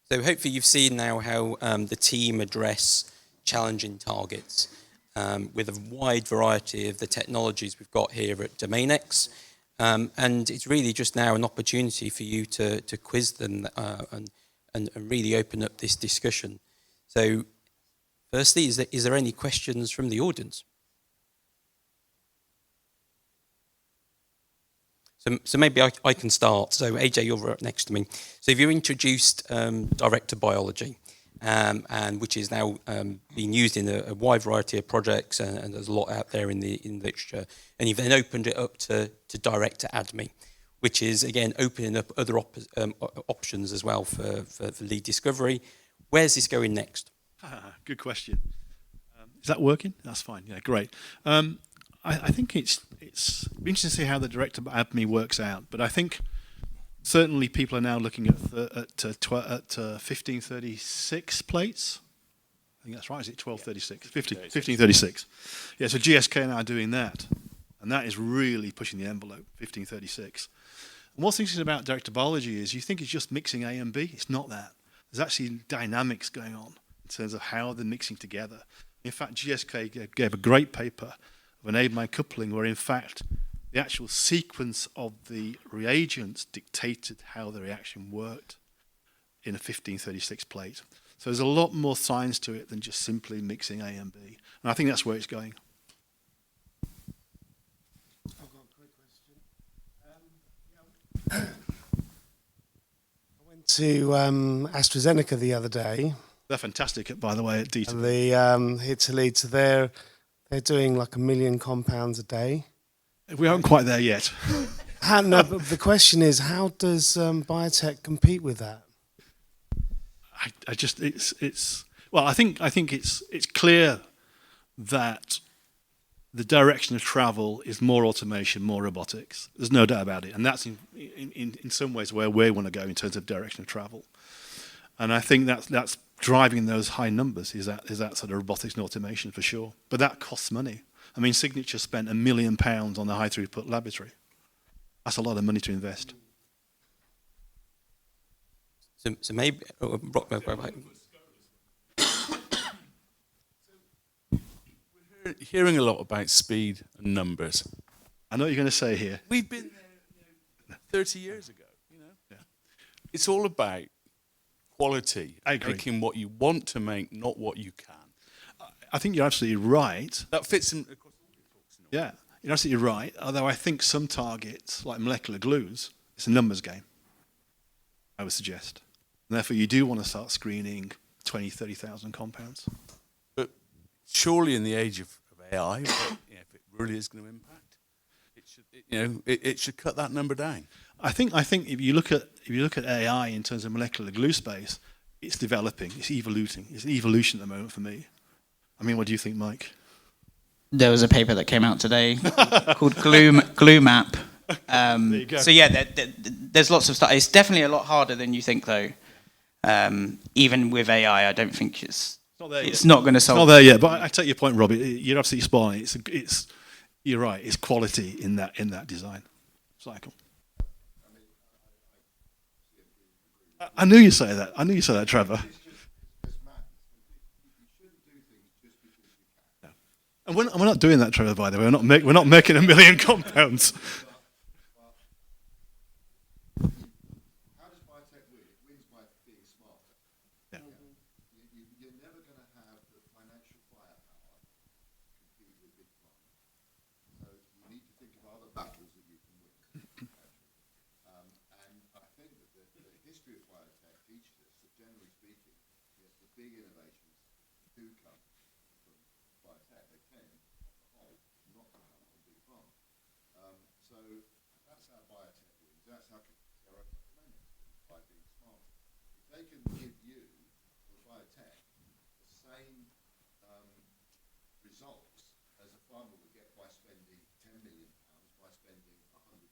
So hopefully you've seen now how the team address challenging targets with a wide variety of the technologies we've got here at DomainX. And it's really just now an opportunity for you to quiz them and really open up this discussion. So firstly, is there any questions from the audience? So maybe I can start. So AJ, you're right next to me. So if you introduced director biology, and which is now being used in a wide variety of projects, and there's a lot out there in the literature, and you've then opened it up to director admin, which is again opening up other options as well for lead discovery. Where's this going next? Good question. Is that working? That's fine. Yeah, great. I think it's interesting to see how the director admin works out, but I think certainly people are now looking at 1536 plates. I think that's right. Is it 1236? 1536. Yeah. So GSK are now doing that, and that is really pushing the envelope. 1536. And what's interesting about director biology is you think it's just mixing A and B. It's not that. There's actually dynamics going on in terms of how they're mixing together. In fact, GSK gave a great paper of an aide-man coupling where, in fact, the actual sequence of the reagents dictated how the reaction worked in a 1536 plate. So there's a lot more science to it than just simply mixing A and B. And I think that's where it's going. I've got a quick question. I went to AstraZeneca the other day. They're fantastic, by the way, at D2. The Italy, so they're doing like 1 million compounds a day. We aren't quite there yet. No, but the question is, how does biotech compete with that? I think it's clear that the direction of travel is more automation, more robotics. There's no doubt about it, and that's in some ways where we want to go in terms of direction of travel. And I think that's driving those high numbers is that sort of robotics and automation for sure. But that costs money. I mean, Signature spent £1 million on the high throughput laboratory. That's a lot of money to invest. So maybe We're hearing a lot about speed and numbers. I know what you're going to say here. We've been there 30 years ago. Yeah. It's all about quality, I agree. making what you want to make, not what you can. I think you're absolutely right. That fits in across all your talks. Yeah, you're absolutely right. Although I think some targets, like molecular glues, it's a numbers game, I would suggest. And therefore, you do want to start screening 20, 30,000 compounds. But surely in the age of AI, if it really is going to impact, it should cut that number down. I think if you look at AI in terms of molecular glue space, it's developing, it's evoluting. It's an evolution at the moment for me. I mean, what do you think, Mike? There was a paper that came out today called Glue Map. There you go. So yeah, there's lots of stuff. It's definitely a lot harder than you think, though. Even with AI, I don't think it's not going to solve. It's not there yet, but I take your point, Robbie. You're absolutely spot on. You're right. It's quality in that design cycle. I knew you'd say that. Trevor. And we're not doing that, Trevor. By the way, we're not making 1 million compounds. How does biotech win? It wins by being smarter. Yeah. You're never going to have the financial firepower to compete with big pharma. So you need to think of other battles that you can win. And I think that the history of biotech teaches us that, generally speaking, yes, the big innovations do come from biotech. They tend, on the whole, not to come from big pharma. So that's how biotech wins. That's how wins by being smarter. If they can give you, or biotech, the same results as a farmer would get by spending £10 million, by spending £100,000,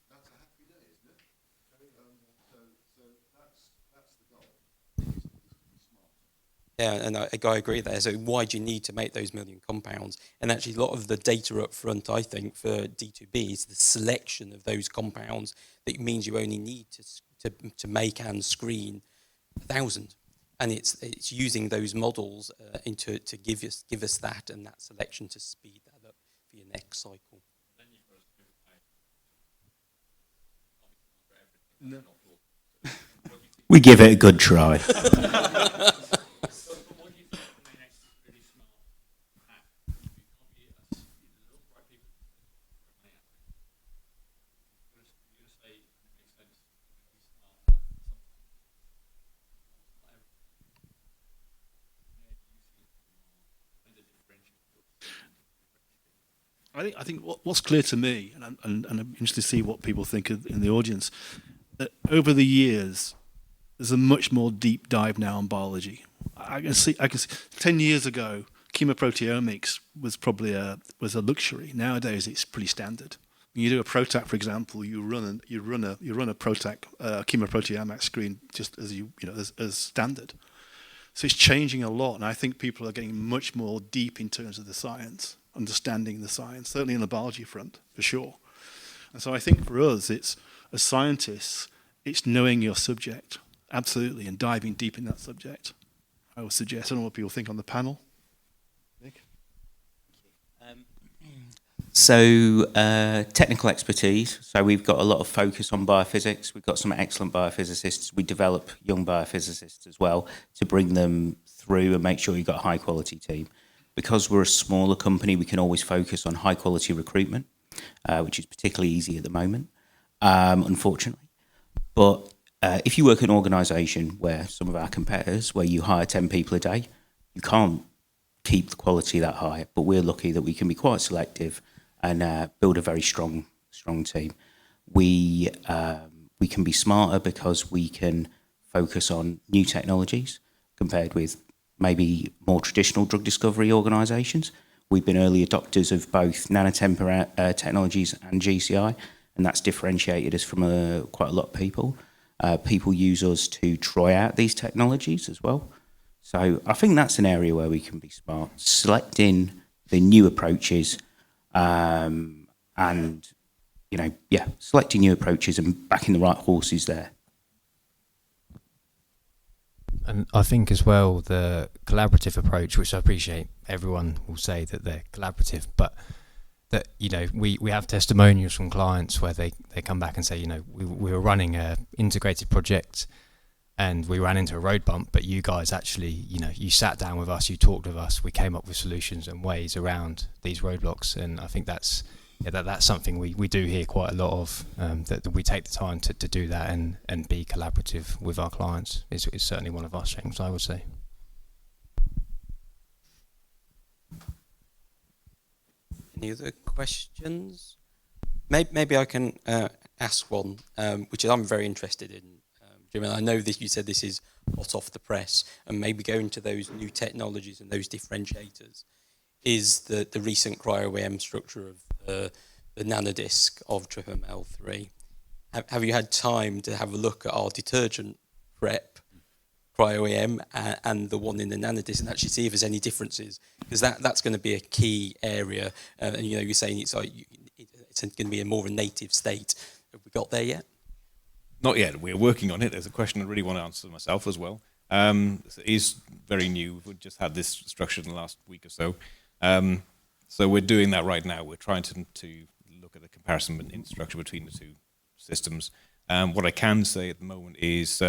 that's a happy day, isn't it? So that's the goal, is to be smart. Yeah, and I agree there. So why do you need to make those 1 million compounds? And actually, a lot of the data up front, I think, for D2B is the selection of those compounds that means you only need to make and screen 1,000. And it's using those models to give us that and that selection to speed that up for your next cycle. No. We give it a good try. I think what's clear to me, and I'm interested to see what people think in the audience, that over the years, there's a much more deep dive now on biology. I can see 10 years ago, chemoproteomics was probably a luxury. Nowadays, it's pretty standard. When you do a PROTAC, for example, you run a PROTAC chemoproteomics screen just as standard. So it's changing a lot, and I think people are getting much more deep in terms of the science, understanding the science, certainly in the biology front, for sure. And so I think for us, it's as scientists, it's knowing your subject, absolutely, and diving deep in that subject. I would suggest, I don't know what people think on the panel. Nick? So technical expertise. So we've got a lot of focus on biophysics. We've got some excellent biophysicists. We develop young biophysicists as well to bring them through and make sure you've got a high quality team. Because we're a smaller company, we can always focus on high quality recruitment, which is particularly easy at the moment, unfortunately. But if you work in an organisation where some of our competitors, where you hire 10 people a day, you can't keep the quality that high. But we're lucky that we can be quite selective and build a very strong team. We can be smarter because we can focus on new technologies compared with maybe more traditional drug discovery organisations. We've been early adopters of both nanotemper technologies and GCI, and that's differentiated us from quite a lot of people. People use us to try out these technologies as well. So I think that's an area where we can be smart, selecting the new approaches selecting new approaches and backing the right horses there. And I think as well, the collaborative approach, which I appreciate everyone will say that they're collaborative, but that, we have testimonials from clients where they come back and say, we were running a integrated project and we ran into a road bump, but you guys actually, you sat down with us, you talked with us, we came up with solutions and ways around these roadblocks. And I think that's something we do hear quite a lot of, that we take the time to do that and be collaborative with our clients is certainly one of our strengths, I would say. Any other questions? Maybe I can ask one, which I'm very interested in, Jim. And I know that you said this is hot off the press, and maybe going to those new technologies and those differentiators is the recent cryo-EM structure of the nanodisc of L3. Have you had time to have a look at our detergent prep cryo-EM and the one in the nanodisc and actually see if there's any differences? Because that's going to be a key area. And you're saying it's going to be more of a native state. Have we got there yet? Not yet. We're working on it. There's a question I really want to answer myself as well. It is very new. We've just had this structure in the last week or so. So we're doing that right now. We're trying to look at the comparison in structure between the two systems. What I can say at the moment is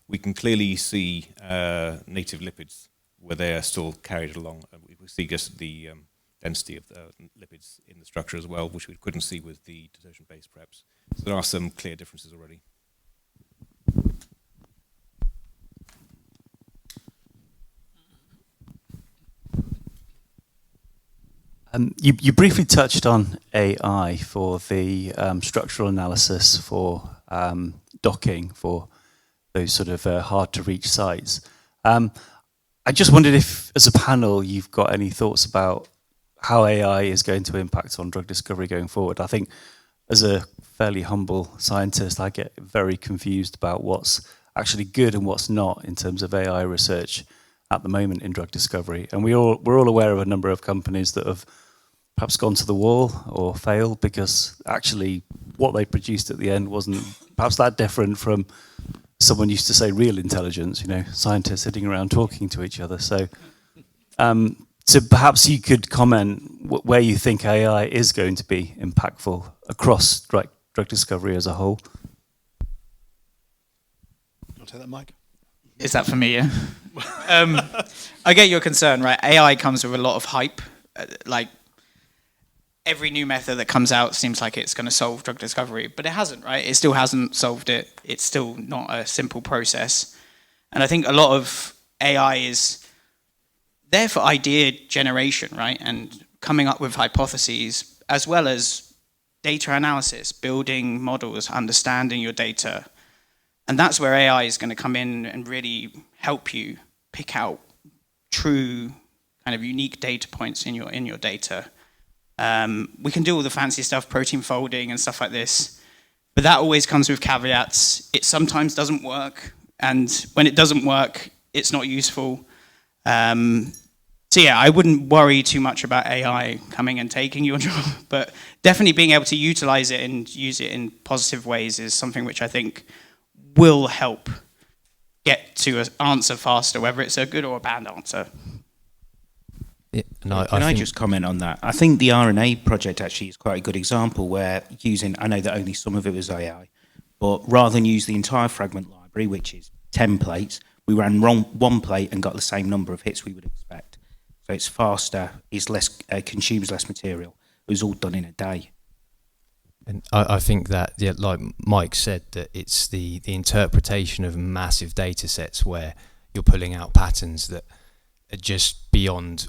we can clearly see native lipids where they are still carried along. We see just the density of the lipids in the structure as well, which we couldn't see with the detergent-based preps. So there are some clear differences already. You briefly touched on AI for the structural analysis for docking for those sort of hard to reach sites. I just wondered if, as a panel, you've got any thoughts about how AI is going to impact on drug discovery going forward. I think as a fairly humble scientist, I get very confused about what's actually good and what's not in terms of AI research at the moment in drug discovery. And we're all aware of a number of companies that have perhaps gone to the wall or failed because actually what they produced at the end wasn't perhaps that different from someone used to say real intelligence, scientists sitting around talking to each other. So so perhaps you could comment where you think AI is going to be impactful across drug discovery as a whole. Want to take that, Mike? Is that for me, yeah? I get your concern, right? AI comes with a lot of hype. Like, every new method that comes out seems like it's going to solve drug discovery, but it hasn't, right? It still hasn't solved it. It's still not a simple process. And I think a lot of AI is there for idea generation, right? And coming up with hypotheses, as well as data analysis, building models, understanding your data. And that's where AI is going to come in and really help you pick out true kind of unique data points in your data. We can do all the fancy stuff, protein folding and stuff like this, but that always comes with caveats. It sometimes doesn't work, and when it doesn't work, it's not useful. So yeah, I wouldn't worry too much about AI coming and taking your job, but definitely being able to utilize it and use it in positive ways is something which I think will help get to an answer faster, whether it's a good or a bad answer. Yeah, Can I just comment on that? I think the RNA project actually is quite a good example where I know that only some of it was AI, but rather than use the entire fragment library, which is 10 plates, we ran one plate and got the same number of hits we would expect. So it's faster, consumes less material. It was all done in a day. And I think that, yeah, like Mike said, that it's the interpretation of massive data sets where you're pulling out patterns that are just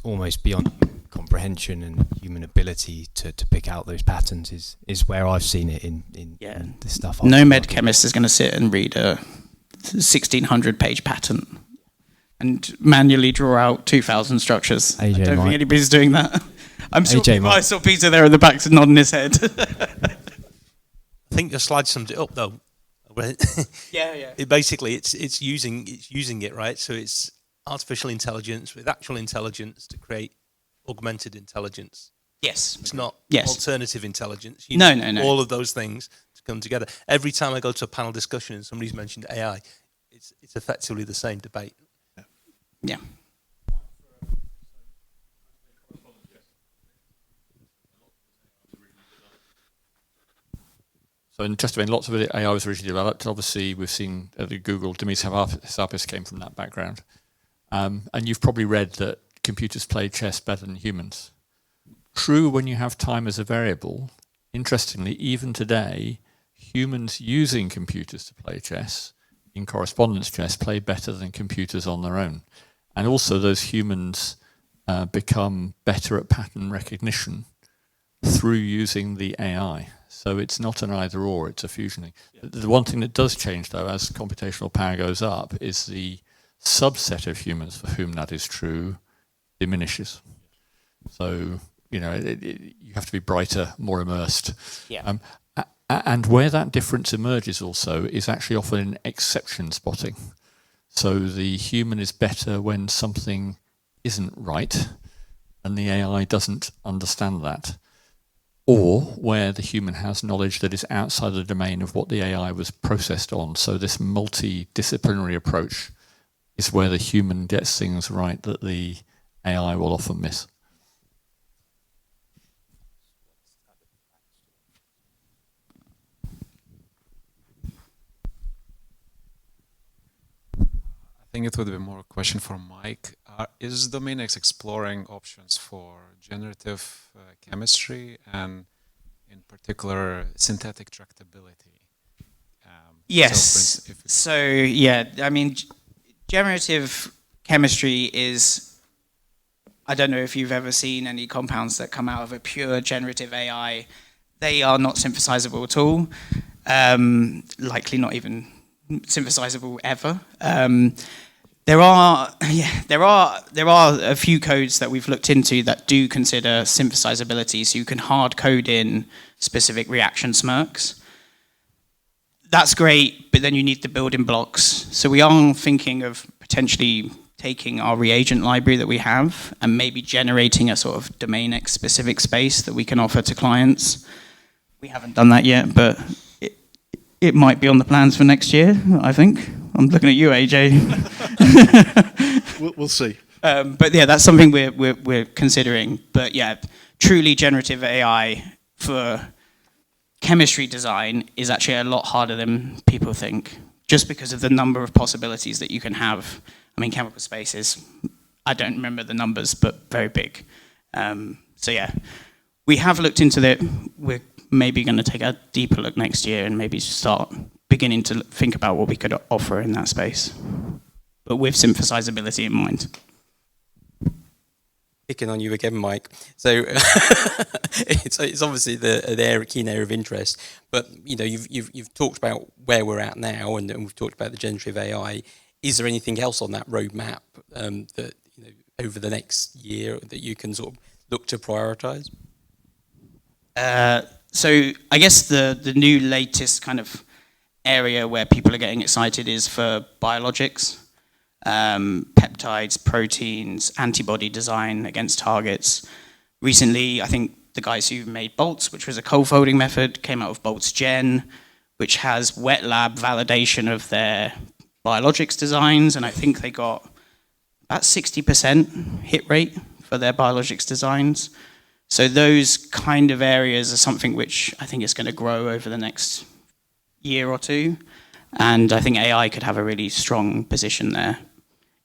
almost beyond comprehension and human ability to pick out those patterns is where I've seen it in the stuff. No med chemist is going to sit and read a 1,600-page patent and manually draw out 2,000 structures. I don't think anybody's doing that. I'm sure I saw Peter there at the back nodding his head. I think your slide summed it up, though. Yeah. It's using it, right? So it's artificial intelligence with actual intelligence to create augmented intelligence. Yes. It's not alternative intelligence. No. All of those things to come together. Every time I go to a panel discussion and somebody's mentioned AI, it's effectively the same debate. Yeah. So interestingly, lots of it AI was originally developed. Obviously, we've seen at Google, Dimitris Hassapis came from that background. And you've probably read that computers play chess better than humans. True when you have time as a variable. Interestingly, even today, humans using computers to play chess, in correspondence chess, play better than computers on their own. And also those humans become better at pattern recognition through using the AI. So it's not an either or, it's a fusioning. Yeah. The one thing that does change, though, as computational power goes up, is the subset of humans for whom that is true diminishes. So, you have to be brighter, more immersed. Yeah. And where that difference emerges also is actually often in exception spotting. So the human is better when something isn't right, and the AI doesn't understand that. Or where the human has knowledge that is outside the domain of what the AI was processed on. So this multidisciplinary approach is where the human gets things right that the AI will often miss. I think it would be more a question for Mike. Is Dominex exploring options for generative chemistry and, in particular, synthetic tractability? Yes. Generative chemistry is, I don't know if you've ever seen any compounds that come out of a pure generative AI. They are not synthesizable at all, likely not even synthesizable ever. There are a few codes that we've looked into that do consider synthesizability, so you can hard code in specific reaction smirks. That's great, but then you need the building blocks. So we are thinking of potentially taking our reagent library that we have and maybe generating a sort of domain specific space that we can offer to clients. We haven't done that yet, but it might be on the plans for next year, I think. I'm looking at you, AJ. We'll see. But yeah, that's something we're considering. But yeah, truly generative AI for chemistry design is actually a lot harder than people think, just because of the number of possibilities that you can have. I mean, chemical space is, I don't remember the numbers, but very big. So yeah, we have looked into that. We're maybe going to take a deeper look next year and maybe start beginning to think about what we could offer in that space, but with synthesizability in mind. Picking on you again, Mike. So it's obviously the keen area of interest, but you've talked about where we're at now, and we've talked about the generative AI. Is there anything else on that roadmap that over the next year that you can sort of look to prioritize? So I guess the new latest kind of area where people are getting excited is for biologics. Peptides, proteins, antibody design against targets. Recently, I think the guys who made Boltz, which was a cold folding method, came out with Boltz Gen, which has wet lab validation of their biologics designs, and I think they got about 60% hit rate for their biologics designs. So those kind of areas are something which I think is going to grow over the next year or two, and I think AI could have a really strong position there.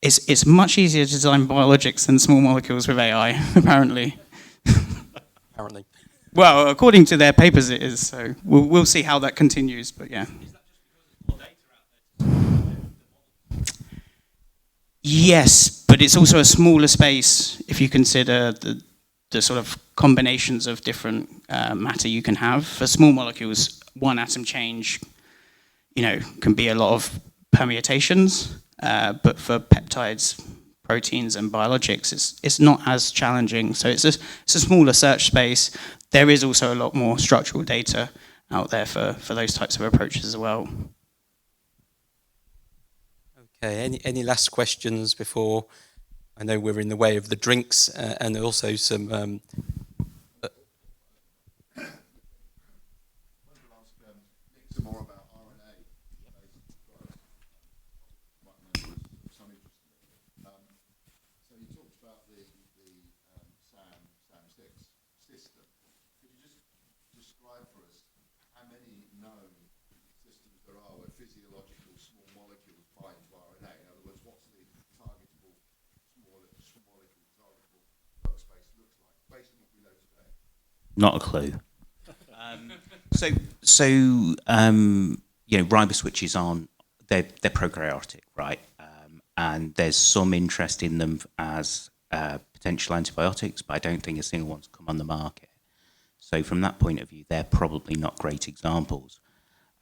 It's much easier to design biologics than small molecules with AI, apparently. Apparently. Well, according to their papers, it is. So we'll see how that continues. But yeah. Yes, but it's also a smaller space if you consider the sort of combinations of different matter you can have. For small molecules, one atom change, can be a lot of permutations. But for peptides, proteins, and biologics, it's not as challenging. So it's a smaller search space. There is also a lot more structural data out there for those types of approaches as well. Okay. Any last questions before? I know we're in the way of the drinks and also some. Not a clue. Riboswitches aren't, they're prokaryotic, right? And there's some interest in them as potential antibiotics, but I don't think a single one's come on the market. So from that point of view, they're probably not great examples.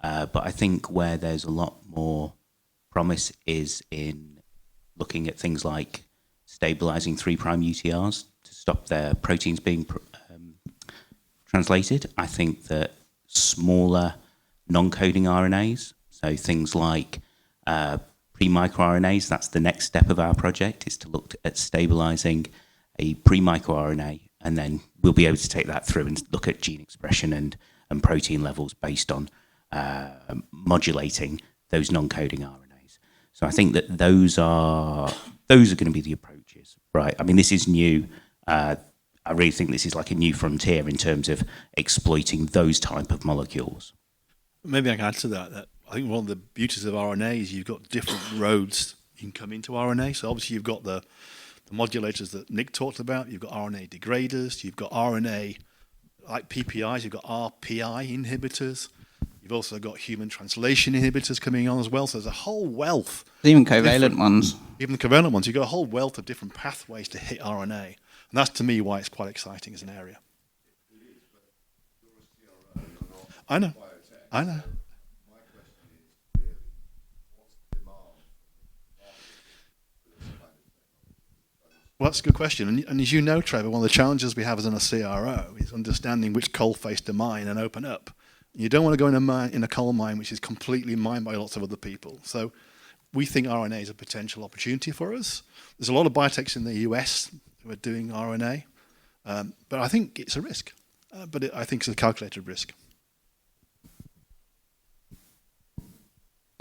But I think where there's a lot more promise is in looking at things like stabilizing 3' UTRs to stop their proteins being translated. I think that smaller non-coding RNAs, so things like pre-microRNAs, that's the next step of our project, is to look at stabilizing a pre-microRNA, and then we'll be able to take that through and look at gene expression and protein levels based on modulating those non-coding RNAs. So I think that those are going to be the approaches, right? I mean, this is new. I really think this is like a new frontier in terms of exploiting those type of molecules. Maybe I can add to that I think one of the beauties of RNA is you've got different roads you can come into RNA. So obviously you've got the modulators that Nick talked about, you've got RNA degraders, you've got RNA like PPIs, you've got RPI inhibitors, you've also got human translation inhibitors coming on as well. So there's a whole wealth. Even covalent ones. Even the covalent ones. You've got a whole wealth of different pathways to hit RNA. And that's, to me, why it's quite exciting as an area. I know. Well, that's a good question. And as you know, Trevor, one of the challenges we have as a CRO is understanding which coal face to mine and open up. You don't want to go in a coal mine which is completely mined by lots of other people. So we think RNA is a potential opportunity for us. There's a lot of biotechs in the US who are doing RNA, but I think it's a risk. I think it's a calculated risk.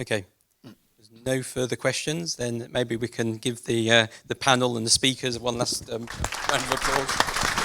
Okay. There's no further questions, then maybe we can give the panel and the speakers one last round of applause.